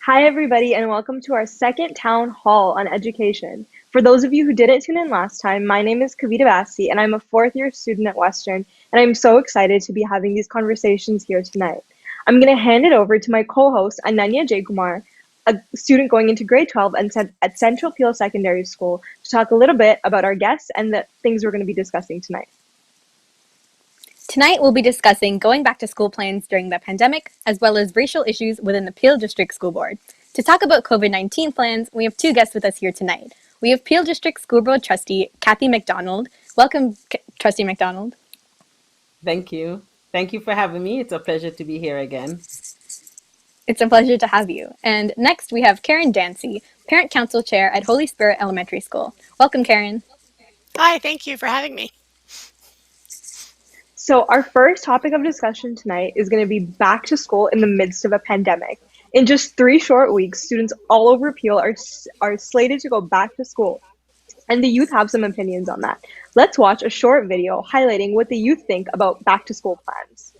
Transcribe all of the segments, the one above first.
Hi, everybody, and welcome to our second town hall on education. For those of you who didn't tune in last time, my name is Kavita Bassi, and I'm a fourth year student at Western, and I'm so excited to be having these conversations here tonight. I'm going to hand it over to my co host, Ananya Jaykumar, a student going into grade 12 at Central Peel Secondary School, to talk a little bit about our guests and the things we're going to be discussing tonight. Tonight, we'll be discussing going back to school plans during the pandemic, as well as racial issues within the Peel District School Board. To talk about COVID-19 plans, we have two guests with us here tonight. We have Peel District School Board Trustee Kathy McDonald. Welcome, Trustee McDonald. Thank you. Thank you for having me. It's a pleasure to be here again. It's a pleasure to have you. And next, we have Karen Dancy, Parent Council Chair at Holy Spirit Elementary School. Welcome, Karen. Hi, thank you for having me. So, our first topic of discussion tonight is going to be back to school in the midst of a pandemic. In just 3 short weeks, students all over Peel are slated to go back to school, and the youth have some opinions on that. Let's watch a short video highlighting what the youth think about back to school plans.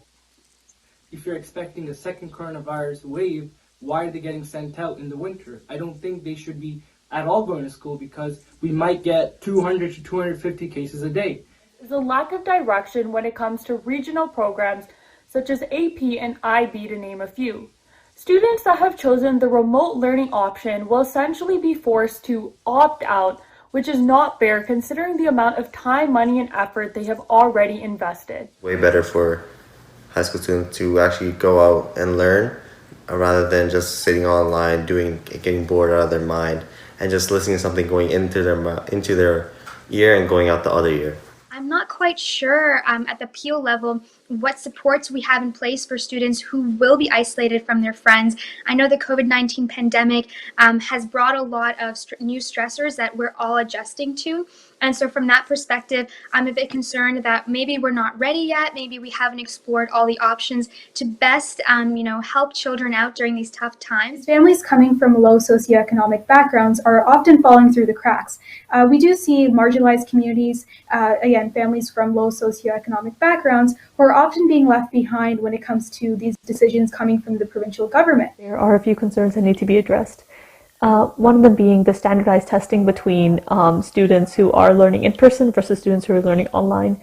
If you're expecting a second coronavirus wave, why are they getting sent out in the winter? I don't think they should be at all going to school because we might get 200 to 250 cases a day. Is a lack of direction when it comes to regional programs such as AP and IB, to name a few. Students that have chosen the remote learning option will essentially be forced to opt out, which is not fair considering the amount of time, money, and effort they have already invested. Way better for high school students to actually go out and learn rather than just sitting online, getting bored out of their mind, and just listening to something going into their ear and going out the other ear. I'm not quite sure at the Peel level what supports we have in place for students who will be isolated from their friends. I know the COVID-19 pandemic has brought a lot of new stressors that we're all adjusting to. And so from that perspective, I'm a bit concerned that maybe we're not ready yet. Maybe we haven't explored all the options to best, help children out during these tough times. Families coming from low socioeconomic backgrounds are often falling through the cracks. We do see marginalized communities, again, families from low socioeconomic backgrounds, who are often being left behind when it comes to these decisions coming from the provincial government. There are a few concerns that need to be addressed. One of them being the standardized testing between students who are learning in person versus students who are learning online.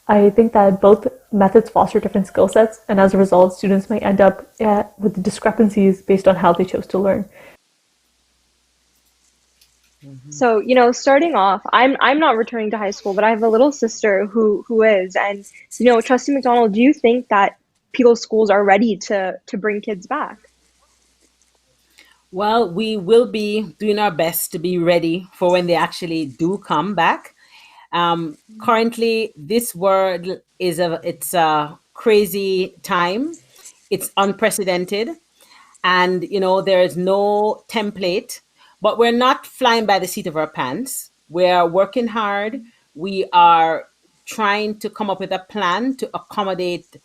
I think that both methods foster different skill sets, and as a result, students might end up with discrepancies based on how they chose to learn. So, starting off, I'm not returning to high school, but I have a little sister who is. And, Trustee McDonald, do you think that Peel schools are ready to bring kids back? Well, we will be doing our best to be ready for when they actually do come back. Currently, this world it's a crazy time. It's unprecedented, and there is no template. But we're not flying by the seat of our pants. We're working hard. We are trying to come up with a plan to accommodate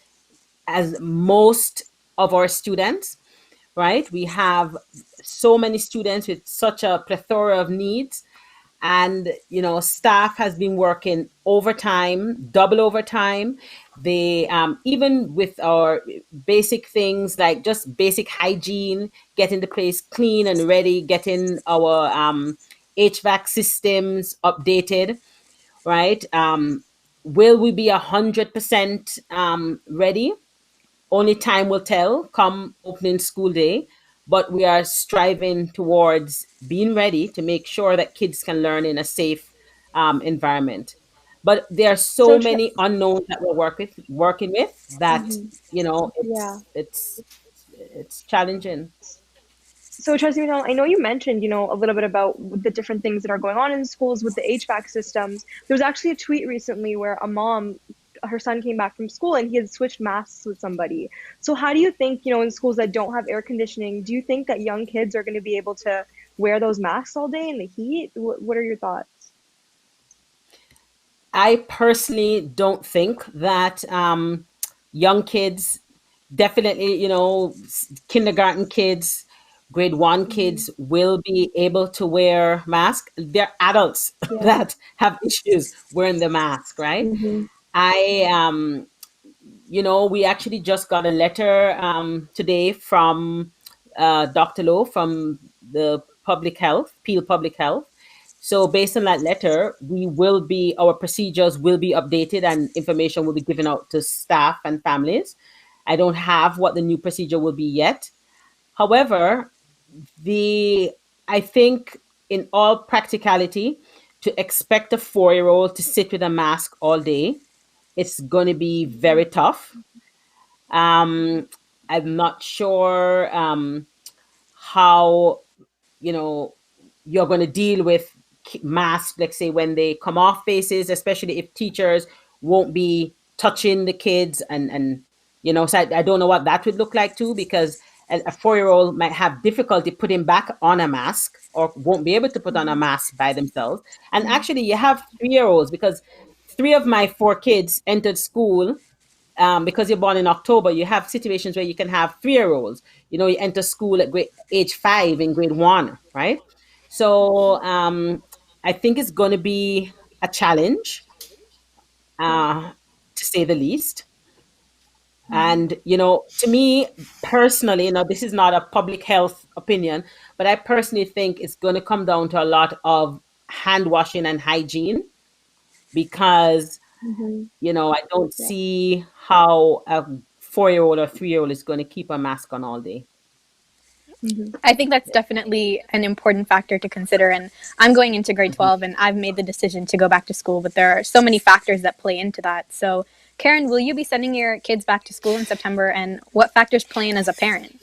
as most of our students, right? We have so many students with such a plethora of needs. And, staff has been working overtime, double overtime. They, even with our basic things like just basic hygiene, getting the place clean and ready, getting our HVAC systems updated, right? Will we be 100% ready? Only time will tell come opening school day. But we are striving towards being ready to make sure that kids can learn in a safe environment. But there are so many unknowns that we're working with that Yeah. it's challenging. So, Trustee McDonald, I know you mentioned, a little bit about the different things that are going on in schools with the HVAC systems. There was actually a tweet recently where a mom, her son came back from school and he had switched masks with somebody. So how do you think, in schools that don't have air conditioning, do you think that young kids are going to be able to wear those masks all day in the heat? What are your thoughts? I personally don't think that young kids, definitely, kindergarten kids, grade 1 kids will be able to wear masks. They're adults that have issues wearing the mask, right? We actually just got a letter today from Dr. Lowe from the public health, Peel Public Health. So based on that letter, our procedures will be updated and information will be given out to staff and families. I don't have what the new procedure will be yet. However, I think in all practicality, to expect a 4-year-old to sit with a mask all day, it's going to be very tough. I'm not sure how you're going to deal with masks, let's say when they come off faces, especially if teachers won't be touching the kids and so I don't know what that would look like too, because a 4-year-old might have difficulty putting back on a mask or won't be able to put on a mask by themselves. And actually you have 3-year-olds, because 3 of my 4 kids entered school. Because you're born in October, you have situations where you can have 3-year-olds. You enter school at age 5 in grade 1, right? So I think it's going to be a challenge, to say the least. And, to me personally, this is not a public health opinion, but I personally think it's going to come down to a lot of hand washing and hygiene, because I don't see how a 4-year-old or 3-year-old is going to keep a mask on all day. I think that's definitely an important factor to consider. And I'm going into grade 12 and I've made the decision to go back to school, but there are so many factors that play into that. So, Karen, will you be sending your kids back to school in September, and what factors play in as a parent?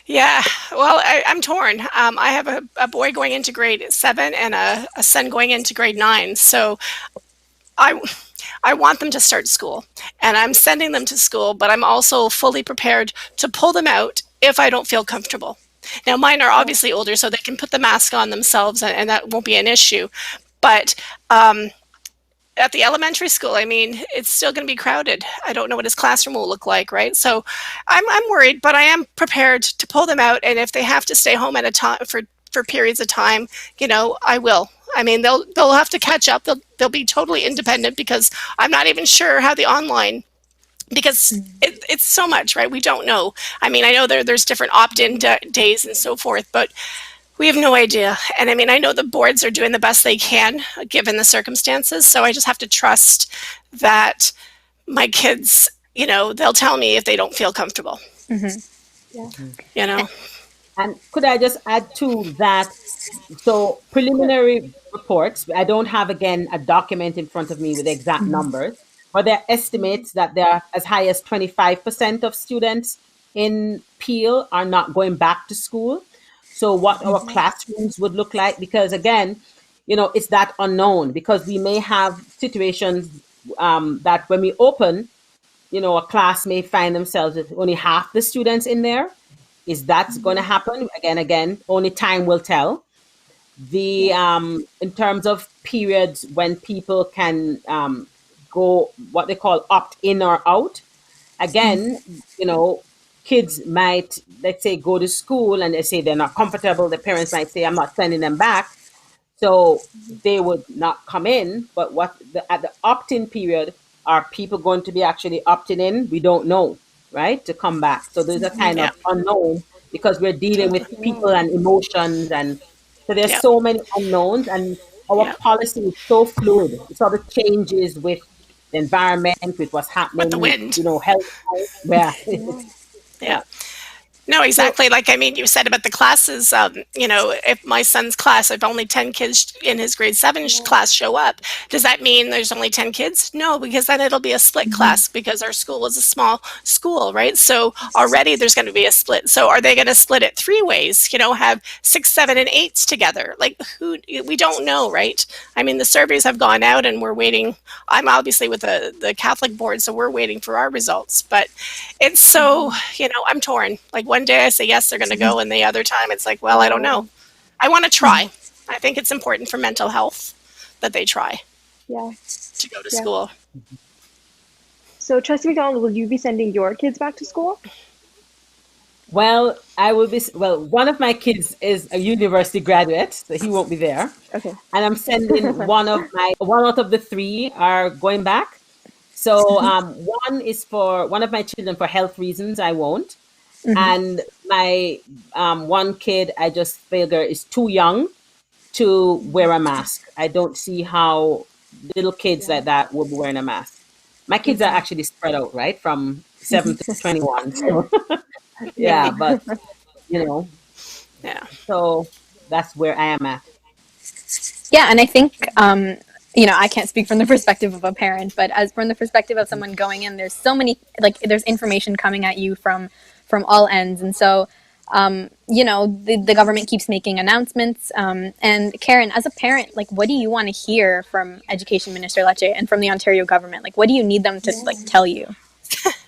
Yeah, well, I'm torn. I have a boy going into grade 7 and a son going into grade 9. So I want them to start school, and I'm sending them to school, but I'm also fully prepared to pull them out if I don't feel comfortable. Now, mine are obviously older, so they can put the mask on themselves, and that won't be an issue. But at the elementary school, I mean, it's still going to be crowded. I don't know what his classroom will look like, right? So I'm worried, but I am prepared to pull them out, and if they have to stay home at a time for periods of time, I will. I mean, they'll have to catch up. They'll be totally independent, because I'm not even sure how the online, because it's so much, right? We don't know. I mean, I know there's different opt-in days and so forth, but we have no idea. And I mean, I know the boards are doing the best they can given the circumstances. So I just have to trust that my kids, they'll tell me if they don't feel comfortable. And could I just add to that? So preliminary reports, I don't have, again, a document in front of me with exact numbers, but there are estimates that there are as high as 25% of students in Peel are not going back to school. So what our classrooms would look like, because again, it's that unknown, because we may have situations that when we open, a class may find themselves with only half the students in there. Is that going to happen? Again, only time will tell. In terms of periods when people can go, what they call opt in or out, again, kids might, let's say, go to school and they say they're not comfortable. The parents might say, I'm not sending them back. So they would not come in. But at the opt-in period, are people going to be actually opting in? We don't know, right? To come back. So there's a kind of unknown, because we're dealing with people and emotions. And so there's so many unknowns, and our policy is so fluid. It sort of changes with the environment, with what's happening, With the wind. Health. Yeah. Yeah. No, exactly. Like, I mean, you said about the classes, if my son's class, if only 10 kids in his grade 7 class show up, does that mean there's only 10 kids? No, because then it'll be a split class, because our school is a small school, right? So already there's going to be a split. So are they going to split it 3 ways, have 6, 7, and 8s together? Like, we don't know, right? I mean, the surveys have gone out and we're waiting. I'm obviously with the Catholic board, so we're waiting for our results, but it's so, I'm torn. Like, one day I say yes, they're going to go, and the other time it's like, well, I don't know. I want to try. I think it's important for mental health that they try to go to school. So, Trustee McDonald, will you be sending your kids back to school? Well, I will be. Well, one of my kids is a university graduate, so he won't be there. Okay. And I'm sending one out of the 3 are going back. So one is for one of my children for health reasons. I won't. And my one kid, I just figure is too young to wear a mask. I don't see how little kids like that will be wearing a mask. My kids are actually spread out, right, from 7 to 21. So Yeah. yeah, but you know, Yeah. so that's where I am at. Yeah, and I think I can't speak from the perspective of a parent, but as from the perspective of someone going in, there's so many there's information coming at you from all ends, and so the government keeps making announcements. And Karen, as a parent, what do you want to hear from Education Minister Lecce and from the Ontario government? What do you need them to tell you?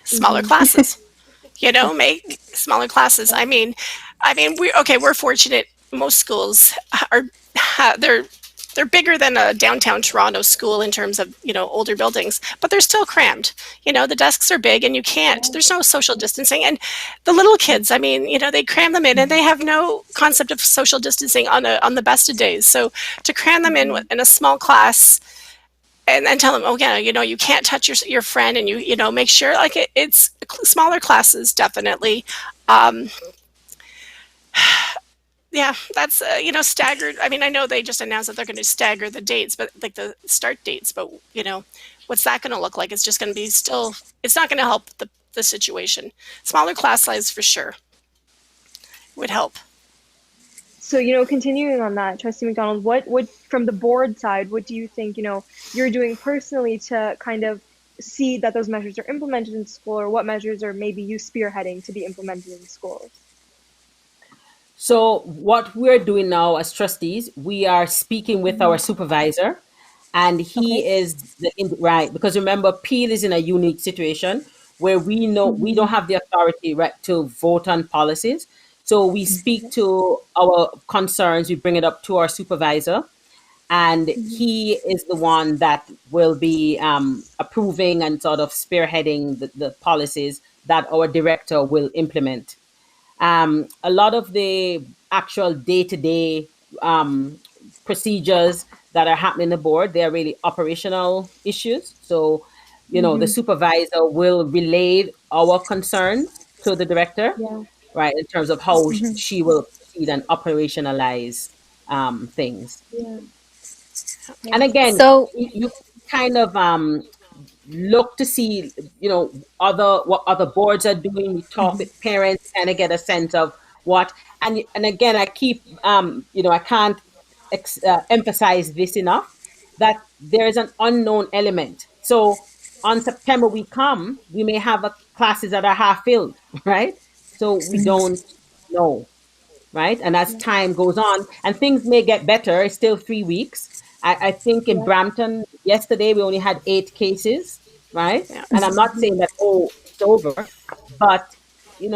Smaller classes. Make smaller classes. We're fortunate. Most schools are they're bigger than a downtown Toronto school in terms of older buildings, but they're still crammed. The desks are big, and you can't. There's no social distancing, and the little kids. They cram them in, and they have no concept of social distancing on the best of days. So to cram them in a small class and then tell them, oh yeah, you can't touch your friend, and make sure it's smaller classes definitely. Um, yeah, that's staggered. I know they just announced that they're going to stagger the dates, but the start dates. But what's that going to look like? It's just going to be still. It's not going to help the situation. Smaller class size for sure would help. So, continuing on that, Trustee McDonald, what would, from the board side, what do you think, you're doing personally to kind of see that those measures are implemented in school, or what measures are maybe you spearheading to be implemented in schools? So what we're doing now as trustees, we are speaking with our supervisor, and he is right, because remember, Peel is in a unique situation where we know we don't have the authority, right, to vote on policies. So we speak to our concerns, we bring it up to our supervisor, and he is the one that will be approving and sort of spearheading the policies that our director will implement. A lot of the actual day-to-day procedures that are happening in the board, they are really operational issues. So, the supervisor will relay our concerns to the director, Yeah. right, in terms of how she will proceed and operationalize things. Yeah. And again, So you kind of look to see, what other boards are doing. We talk with parents, kind of get a sense of what. And again, I keep, I can't emphasize this enough, that there is an unknown element. So on September we may have classes that are half filled, right? So we don't know, right? And as time goes on, and things may get better, it's still 3 weeks. I think in Yeah. Brampton yesterday we only had 8 cases, right? Yeah. And I'm not saying that it's over, but we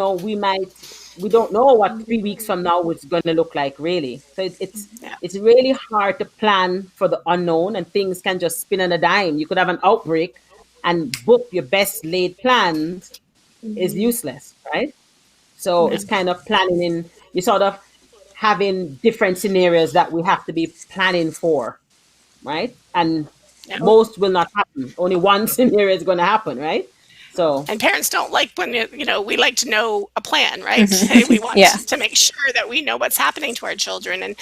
don't know what 3 weeks from now is going to look like, really. So Yeah. it's really hard to plan for the unknown, and things can just spin on a dime. You could have an outbreak, and book your best laid plans is useless, right? So Yeah. it's kind of planning in, you sort of having different scenarios that we have to be planning for, right? And Yeah. most will not happen. Only one scenario is going to happen, right? So, And parents don't like when we like to know a plan, right? We want yeah. to make sure that we know what's happening to our children. And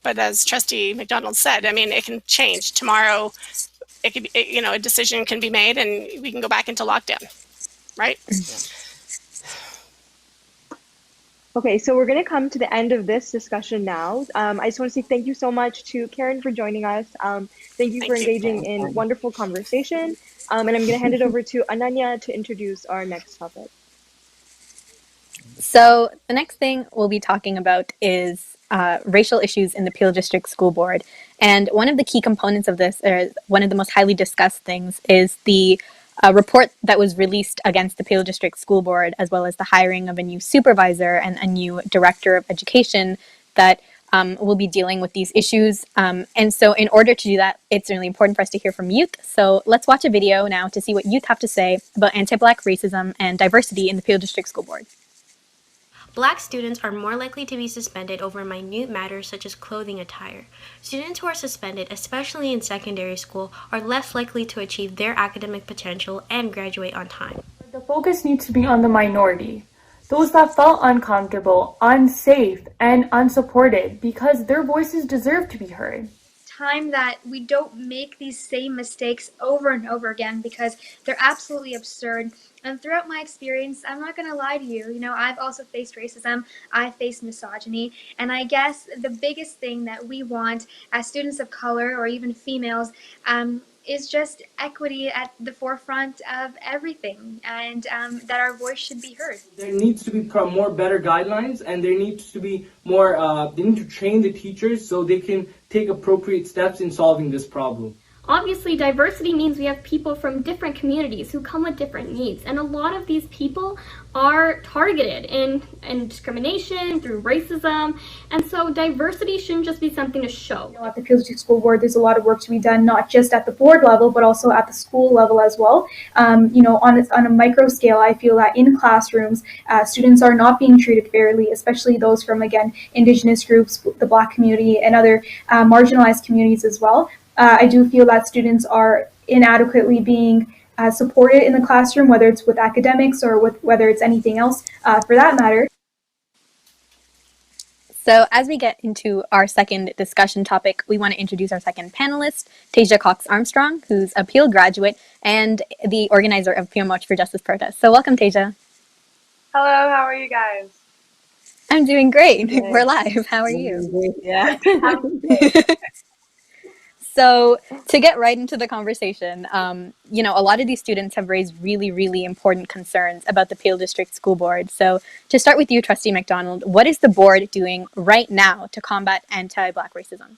but as Trustee McDonald said, it can change tomorrow. It could be, a decision can be made, and we can go back into lockdown, right? Okay, so we're going to come to the end of this discussion now. I just want to say thank you so much to Karen for joining us. Thank you for Thank you. engaging in wonderful conversation. And I'm going to hand it over to Ananya to introduce our next topic. So the next thing we'll be talking about is racial issues in the Peel District School Board. And one of the key components of this, or one of the most highly discussed things, is the report that was released against the Peel District School Board, as well as the hiring of a new supervisor and a new director of education that will be dealing with these issues. And so in order to do that, it's really important for us to hear from youth. So let's watch a video now to see what youth have to say about anti-Black racism and diversity in the Peel District School Board. Black students are more likely to be suspended over minute matters such as clothing attire. Students who are suspended, especially in secondary school, are less likely to achieve their academic potential and graduate on time. The focus needs to be on the minority. those that felt uncomfortable, unsafe, and unsupported because their voices deserve to be heard. Time that we don't make these same mistakes over and over again because they're absolutely absurd. And throughout my experience, I'm not going to lie to you, I've also faced racism, I've faced misogyny, and I guess the biggest thing that we want as students of color or even females is just equity at the forefront of everything, and that our voice should be heard. There needs to be more better guidelines, and there needs to be more. They need to train the teachers so they can take appropriate steps in solving this problem. Obviously, diversity means we have people from different communities who come with different needs, and a lot of these people are targeted in discrimination through racism, and so diversity shouldn't just be something to show. At the Peel District School Board, there's a lot of work to be done, not just at the board level, but also at the school level as well. On a micro scale, I feel that in classrooms, students are not being treated fairly, especially those from, again, Indigenous groups, the Black community, and other marginalized communities as well. I do feel that students are inadequately being supported in the classroom, whether it's with academics or whether it's anything else for that matter. So as we get into our second discussion topic, we want to introduce our second panelist, Tasia Cox-Armstrong, who's a Peel graduate and the organizer of Peel March for Justice protest. So welcome, Tasia. Hello, how are you guys? I'm doing great. Good. We're live. How are you? Yeah. So to get right into the conversation, a lot of these students have raised really, really important concerns about the Peel District School Board. So to start with you, Trustee McDonald, what is the board doing right now to combat anti-Black racism?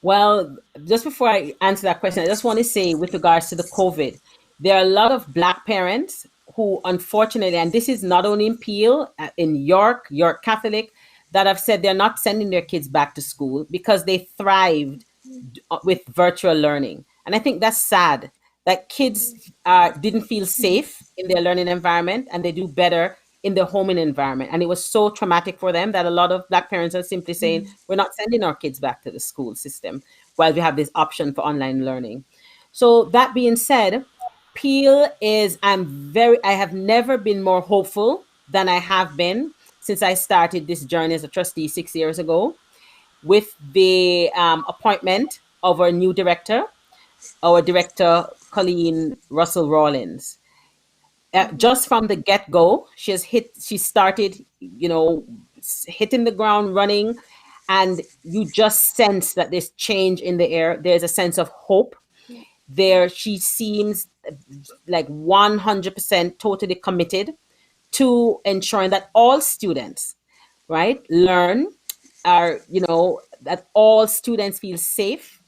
Well, just before I answer that question, I just want to say with regards to the COVID, there are a lot of Black parents who unfortunately, and this is not only in Peel, in York Catholic, that have said they're not sending their kids back to school because they thrived with virtual learning. And I think that's sad that kids didn't feel safe in their learning environment and they do better in the homing environment. And it was so traumatic for them that a lot of Black parents are simply saying, we're not sending our kids back to the school system while we have this option for online learning. So that being said, Peel is, I have never been more hopeful than I have been since I started this journey as a trustee 6 years ago, with the appointment of our new director, Colleen Russell Rawlins. Just from the get-go, she started, hitting the ground running, and you just sense that there's change in the air. There's a sense of hope there. She seems like 100% totally committed to ensuring that all students, right, learn, that all students feel safe,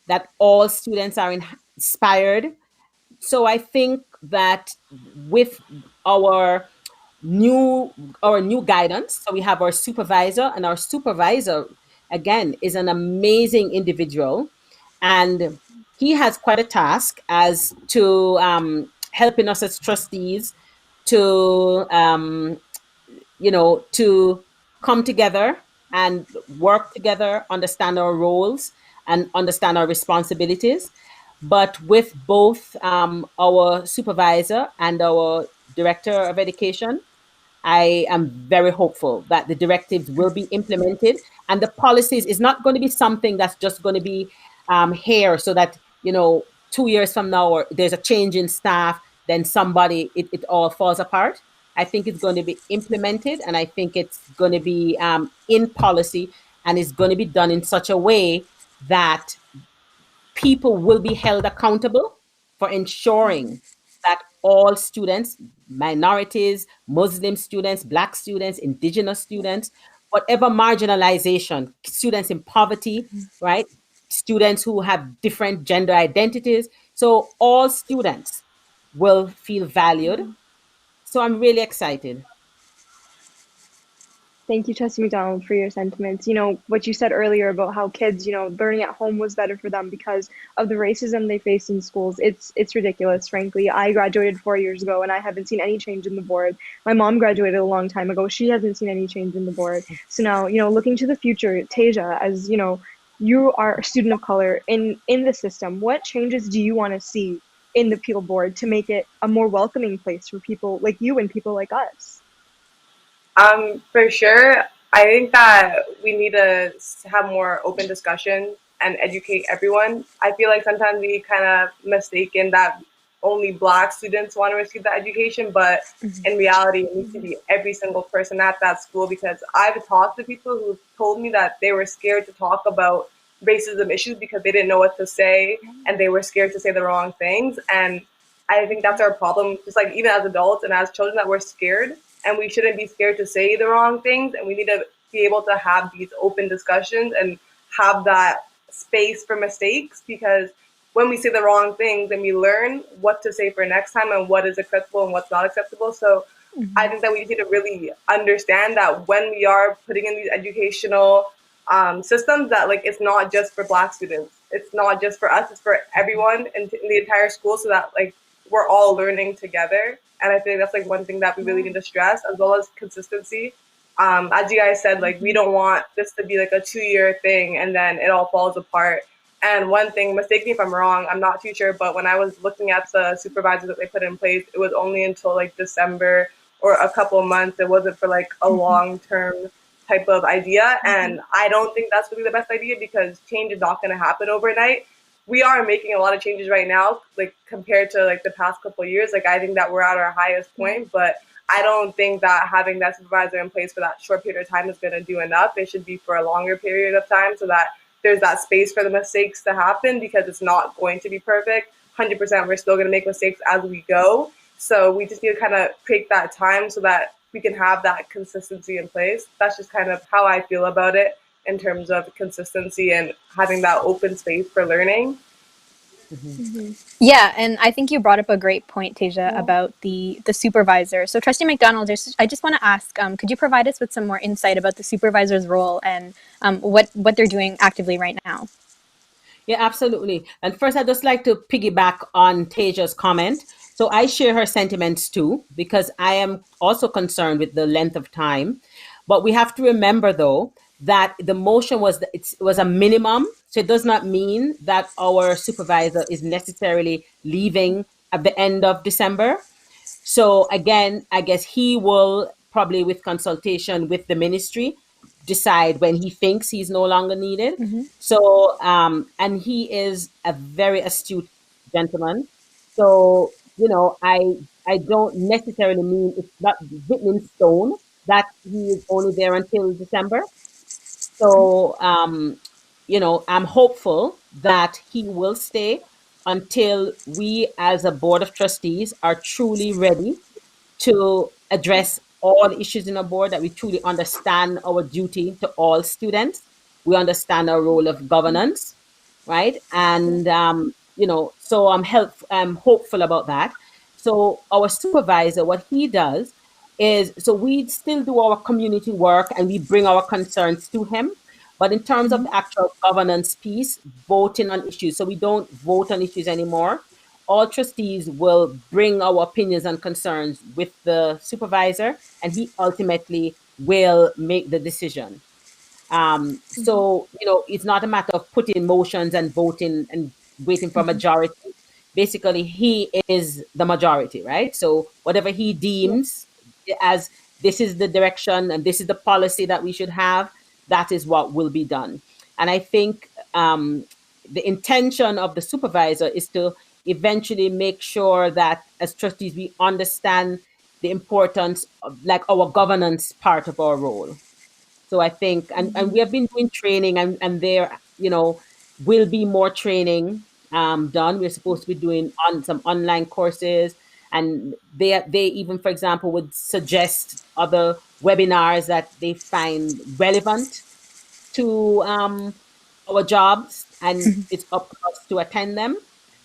that all students are inspired. So I think that with our new guidance, so we have our supervisor, and our supervisor, again, is an amazing individual, and he has quite a task as to helping us as trustees to to come together and work together, understand our roles and understand our responsibilities. But with both our supervisor and our director of education, I am very hopeful that the directives will be implemented, and the policies is not going to be something that's just going to be here so that, 2 years from now, or there's a change in staff, then it all falls apart. I think it's going to be implemented, and I think it's going to be in policy, and it's going to be done in such a way that people will be held accountable for ensuring that all students, minorities, Muslim students, Black students, Indigenous students, whatever marginalization, students in poverty, right? Students who have different gender identities. So all students will feel valued. So I'm really excited. Thank you, Trustee McDonald, for your sentiments. What you said earlier about how kids, learning at home was better for them because of the racism they faced in schools. It's ridiculous, frankly. I graduated 4 years ago, and I haven't seen any change in the board. My mom graduated a long time ago. She hasn't seen any change in the board. So now, looking to the future, Tasia, as, you are a student of color in the system, what changes do you want to see in the Peel board to make it a more welcoming place for people like you and people like us? For sure. I think that we need to have more open discussion and educate everyone. I feel like sometimes we kind of mistaken that only Black students want to receive that education, but in reality, it needs to be every single person at that school, because I've talked to people who told me that they were scared to talk about racism issues because they didn't know what to say and they were scared to say the wrong things. And I think that's our problem, just like even as adults and as children, that we're scared, and we shouldn't be scared to say the wrong things, and we need to be able to have these open discussions and have that space for mistakes, because when we say the wrong things, then we learn what to say for next time and what is acceptable and what's not acceptable. So I think that we need to really understand that when we are putting in these educational systems, that like it's not just for Black students, it's not just for us, it's for everyone in the entire school, so that like we're all learning together. And I think that's like one thing that we really need to stress, as well as consistency. As you guys said, like we don't want this to be like a 2-year thing and then it all falls apart. And one thing, mistake me if I'm wrong, I'm not too sure, but when I was looking at the supervisors that they put in place, it was only until like December or a couple of months. It wasn't for like a long term type of idea. And I don't think that's really the best idea, because change is not going to happen overnight. We are making a lot of changes right now, like compared to like the past couple of years. Like I think that we're at our highest point, but I don't think that having that supervisor in place for that short period of time is going to do enough. It should be for a longer period of time, so that there's that space for the mistakes to happen, because it's not going to be perfect. 100%, we're still going to make mistakes as we go. So we just need to kind of take that time so that we can have that consistency in place. That's just kind of how I feel about it in terms of consistency and having that open space for learning. Yeah, and I think you brought up a great point, Tasia, about the supervisor. So, Trustee McDonald, I just want to ask, could you provide us with some more insight about the supervisor's role and what they're doing actively right now? Yeah, absolutely. And first, I'd just like to piggyback on Tasia's comment. So I share her sentiments too, because I am also concerned with the length of time. But we have to remember, though, that the motion it was a minimum. So it does not mean that our supervisor is necessarily leaving at the end of December. So again, I guess he will probably, with consultation with the ministry, decide when he thinks he's no longer needed. So, and he is a very astute gentleman. So, I don't necessarily mean it's not written in stone that he is only there until December. So, I'm hopeful that he will stay until we, as a board of trustees, are truly ready to address all issues in our board, that we truly understand our duty to all students. We understand our role of governance, right? And so I'm hopeful about that. So our supervisor, what he does is, so we still do our community work and we bring our concerns to him. But in terms of the actual governance piece, voting on issues, so we don't vote on issues anymore. All trustees will bring our opinions and concerns with the supervisor, and he ultimately will make the decision. So, it's not a matter of putting motions and voting and waiting for a majority. Basically, he is the majority, right? So whatever he deems as this is the direction and this is the policy that we should have, that is what will be done. And I think the intention of the supervisor is to eventually make sure that as trustees we understand the importance of like our governance part of our role. So I think, and we have been doing training, and there, will be more training done. We're supposed to be doing on some online courses, and they even, for example, would suggest other webinars that they find relevant to our jobs, and it's up to us to attend them.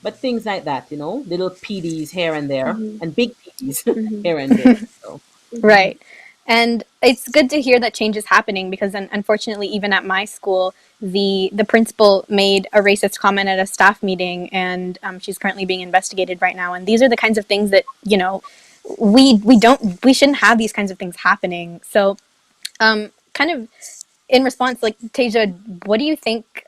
But things like that, little PDs here and there, and big PDs here and there. So. Right. And it's good to hear that change is happening, because unfortunately, even at my school, the principal made a racist comment at a staff meeting, and she's currently being investigated right now. And these are the kinds of things that, we shouldn't have these kinds of things happening. So kind of in response, like, Tasia, what do you think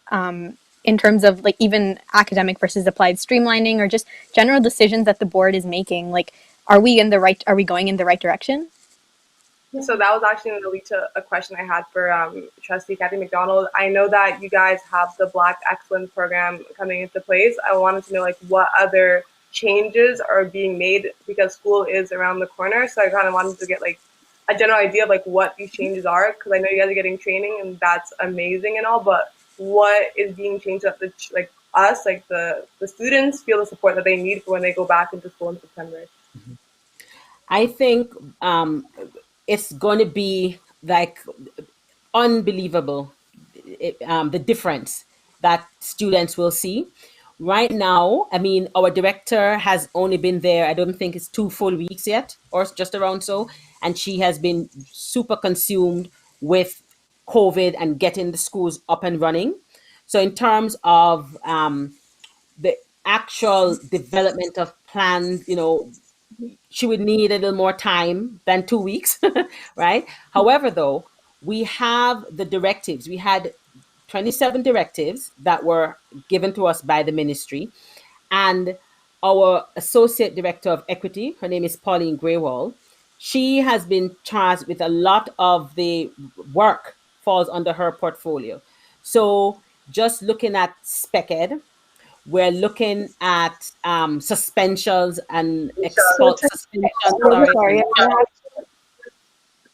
in terms of like even academic versus applied streamlining or just general decisions that the board is making? Like, are we going in the right direction? So that was actually going to lead to a question I had for Trustee Kathy McDonald. I know that you guys have the Black Excellence Program coming into place. I wanted to know like what other changes are being made because school is around the corner. So I kind of wanted to get like a general idea of like what these changes are because I know you guys are getting training and that's amazing and all. But what is being changed that the like us like the students feel the support that they need for when they go back into school in September? I think it's going to be like unbelievable the difference that students will see. Right now, I mean, our director has only been there, I don't think it's 2 full weeks yet, or just around so. And she has been super consumed with COVID and getting the schools up and running. So, in terms of the actual development of plans, she would need a little more time than 2 weeks, right? However, though, we have the directives. We had 27 directives that were given to us by the ministry. And our associate director of equity, her name is Pauline Graywall, she has been charged with a lot of the work falls under her portfolio. So just looking at spec ed, we're looking at suspensions and So suspension. really Sorry, sorry.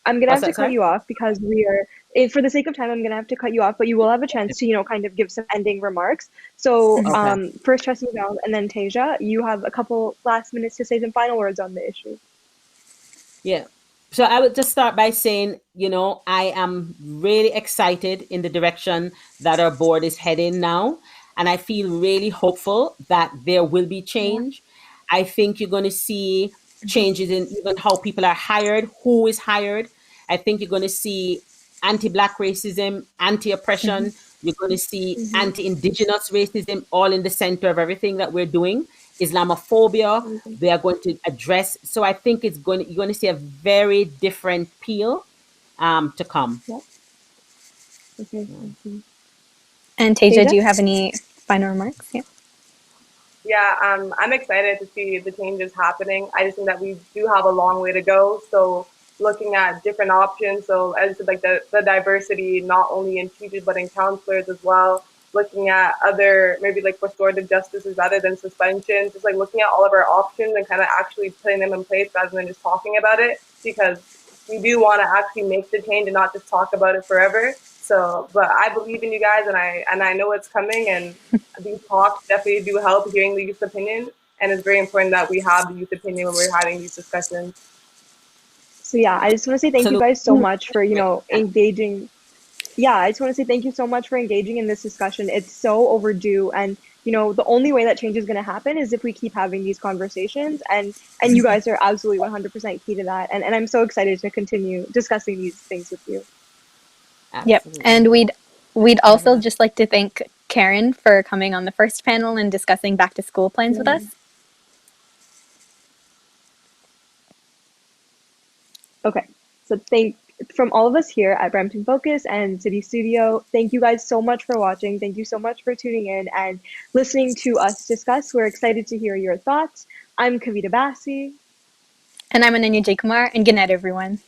I'm gonna what's have to that? cut Sorry. you off because for the sake of time, I'm gonna have to cut you off, but you will have a chance to, kind of give some ending remarks. So, Okay. first Trustee McDonald and then Tasia, you have a couple last minutes to say some final words on the issue. Yeah. So I would just start by saying, I am really excited in the direction that our board is heading now. And I feel really hopeful that there will be change. I think you're going to see changes in even how people are hired, who is hired. I think you're going to see anti-Black racism, anti-oppression. You're going to see anti-Indigenous racism all in the center of everything that we're doing. Islamophobia, they are going to address. So I think you're going to see a very different peel to come. Yep. Okay. And Tasia, Tasia? do you have any final remarks? Yeah. Yeah, I'm excited to see the changes happening. I just think that we do have a long way to go. So looking at different options. So as I said, like the diversity, not only in teachers, but in counselors as well. Looking at other, maybe like restorative justices rather than suspension. Just like looking at all of our options and kind of actually putting them in place rather than just talking about it. Because we do want to actually make the change and not just talk about it forever. So, but I believe in you guys, and I know it's coming, and these talks definitely do help hearing the youth opinion, and it's very important that we have the youth opinion when we're having these discussions. So yeah, I just want to say thank you guys so much for, engaging. Yeah, I just want to say thank you so much for engaging in this discussion. It's so overdue, and the only way that change is going to happen is if we keep having these conversations, and you guys are absolutely 100% key to that. And I'm so excited to continue discussing these things with you. Yep. Absolutely. And we'd also just like to thank Karen for coming on the first panel and discussing back to school plans with us. Okay, so from all of us here at Brampton Focus and City Studio, thank you guys so much for watching. Thank you so much for tuning in and listening to us discuss. We're excited to hear your thoughts. I'm Kavita Bassi. And I'm Ananya J. Kumar, and good night, everyone.